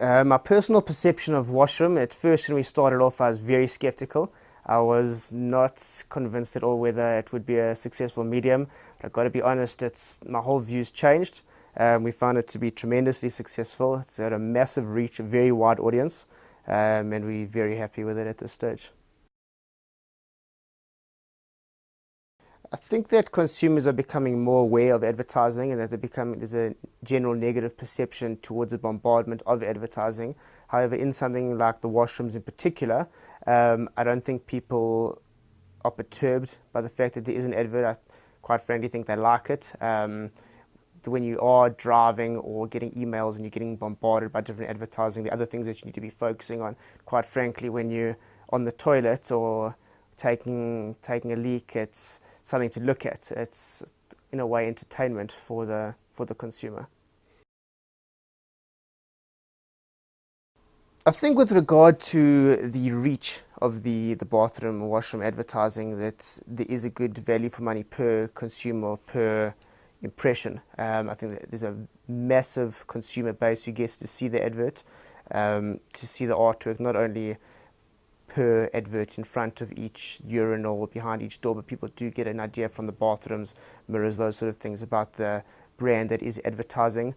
My personal perception of washroom, at first when we started off, I was very skeptical. I was not convinced at all whether it would be a successful medium. But I've got to be honest, my whole view's changed. We found it to be tremendously successful. It's had a massive reach, a very wide audience, and we're very happy with it at this stage. I think that consumers are becoming more aware of advertising and that there's a general negative perception towards the bombardment of advertising. However, in something like the washrooms in particular, I don't think people are perturbed by the fact that there is an advert. I quite frankly think they like it. When you are driving or getting emails and you're getting bombarded by different advertising, the other things that you need to be focusing on, quite frankly, when you're on the toilet or taking a leak, it's something to look at. It's in a way entertainment for the consumer. I think with regard to the reach of the bathroom or washroom advertising, that there is a good value for money per consumer, per impression. I think that there's a massive consumer base who gets to see the advert, to see the artwork, not only per advert in front of each urinal or behind each door, but people do get an idea from the bathrooms, mirrors, those sort of things about the brand that is advertising.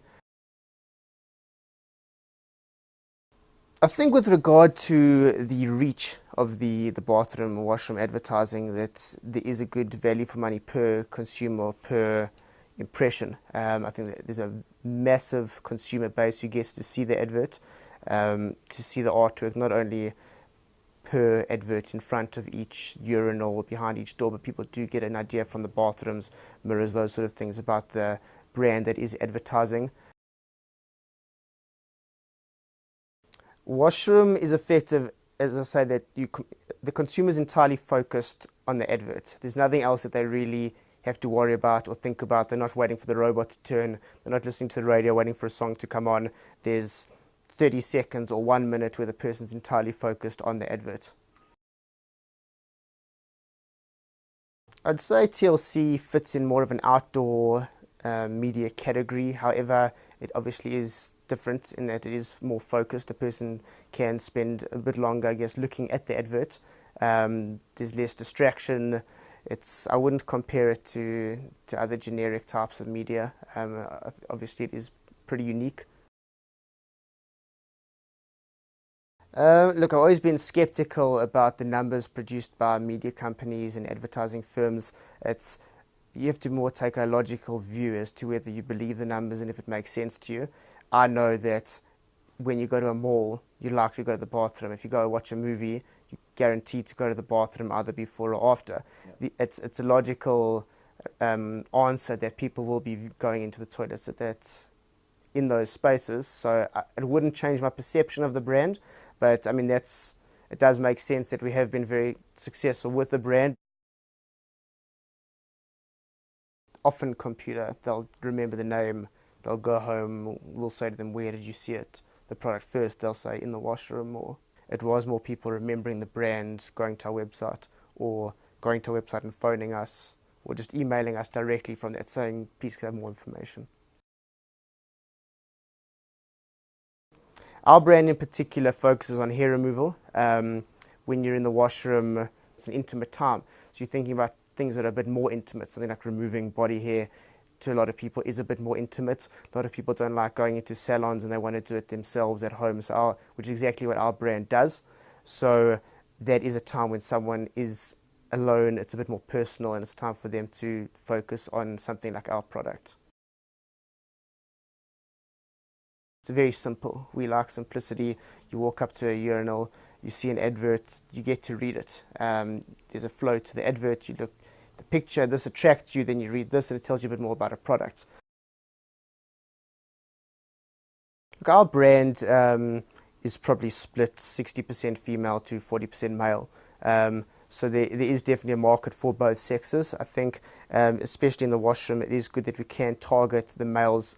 I think with regard to the reach of the bathroom or washroom advertising, that there is a good value for money per consumer, per impression. I think that there's a massive consumer base who gets to see the advert, to see the artwork, not only per advert in front of each urinal or behind each door, but people do get an idea from the bathrooms, mirrors, those sort of things about the brand that is advertising. Washroom is effective, as I say, that the consumer is entirely focused on the advert. There's nothing else that they really have to worry about or think about. They're not waiting for the robot to turn. They're not listening to the radio, waiting for a song to come on. There's 30 seconds or 1 minute where the person's entirely focused on the advert. I'd say TLC fits in more of an outdoor media category. However, it obviously is different in that it is more focused. A person can spend a bit longer, I guess, looking at the advert. There's less distraction. I wouldn't compare it to other generic types of media. Obviously, it is pretty unique. Look, I've always been skeptical about the numbers produced by media companies and advertising firms. You have to more take a logical view as to whether you believe the numbers and if it makes sense to you. I know that when you go to a mall, you're likely to go to the bathroom. If you go watch a movie, you're guaranteed to go to the bathroom either before or after. Yeah. It's a logical answer that people will be going into the toilets in those spaces. So it wouldn't change my perception of the brand, but I mean it does make sense that we have been very successful with the brand. Often computer, they'll remember the name, they'll go home, we'll say to them, where did you see the product first? They'll say in the washroom. Or it was more people remembering the brand, going to our website, or going to our website and phoning us, or just emailing us directly from that saying, please can I have more information. Our brand in particular focuses on hair removal. When you're in the washroom, it's an intimate time. So you're thinking about things that are a bit more intimate, something like removing body hair to a lot of people is a bit more intimate. A lot of people don't like going into salons and they want to do it themselves at home, which is exactly what our brand does. So that is a time when someone is alone, it's a bit more personal, and it's time for them to focus on something like our product. It's very simple. We like simplicity. You walk up to a urinal, you see an advert, you get to read it. There's a flow to the advert. You look the picture, this attracts you, then you read this and it tells you a bit more about a product. Look, our brand is probably split 60% female to 40% male. So there is definitely a market for both sexes. I think, especially in the washroom, it is good that we can target the males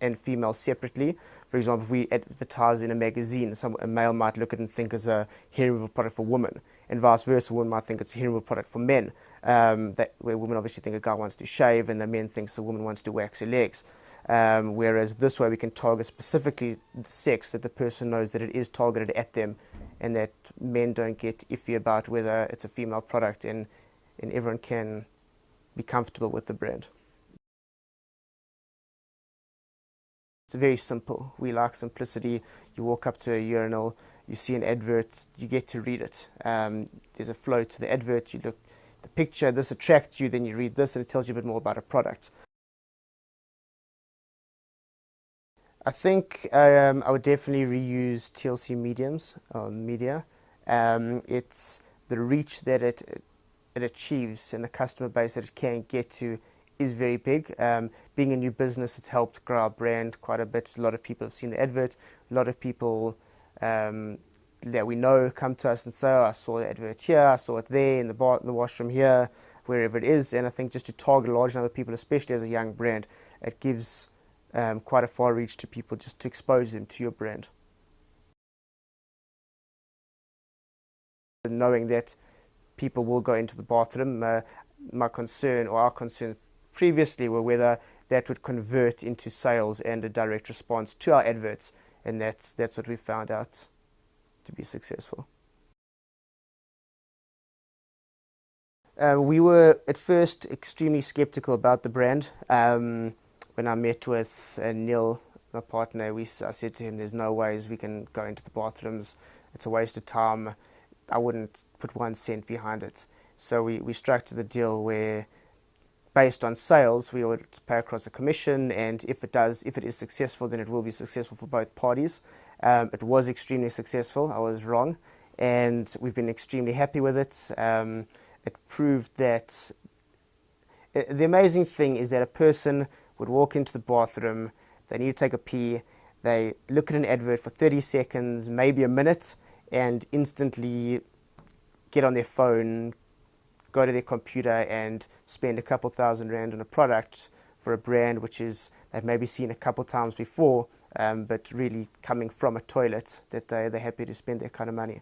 and females separately. For example, if we advertise in a magazine, a male might look at it and think it's a hair removal product for women, and vice versa, a woman might think it's a hair removal product for men. Where women obviously think a guy wants to shave, and the men thinks the woman wants to wax her legs. Whereas this way we can target specifically the sex, that the person knows that it is targeted at them, and that men don't get iffy about whether it's a female product, and everyone can be comfortable with the brand. It's very simple. We like simplicity. You walk up to a urinal, you see an advert, you get to read it. There's a flow to the advert, you look, the picture, this attracts you, then you read this and it tells you a bit more about a product. I think I would definitely reuse TLC mediums or media. It's the reach that it achieves and the customer base that it can get to is very big. Being a new business, it's helped grow our brand quite a bit. A lot of people have seen the advert. A lot of people that we know come to us and say, oh, I saw the advert here, I saw it there, in the bar, in the washroom here, wherever it is. And I think just to target a large number of people, especially as a young brand, it gives quite a far reach to people, just to expose them to your brand. Knowing that people will go into the bathroom, my concern, or our concern previously, were whether that would convert into sales and a direct response to our adverts, and that's what we found out to be successful. We were at first extremely skeptical about the brand. When I met with Neil, my partner, I said to him, there's no ways we can go into the bathrooms. It's a waste of time. I wouldn't put 1 cent behind it. So we structured the deal where, based on sales, we would pay across a commission, and if it is successful, then it will be successful for both parties. It was extremely successful. I was wrong, and we've been extremely happy with it. It proved that the amazing thing is that a person would walk into the bathroom, they need to take a pee, they look at an advert for 30 seconds, maybe a minute, and instantly get on their phone, go to their computer and spend a couple $1,000 on a product for a brand which is they've maybe seen a couple times before, but really coming from a toilet, that they're happy to spend that kind of money.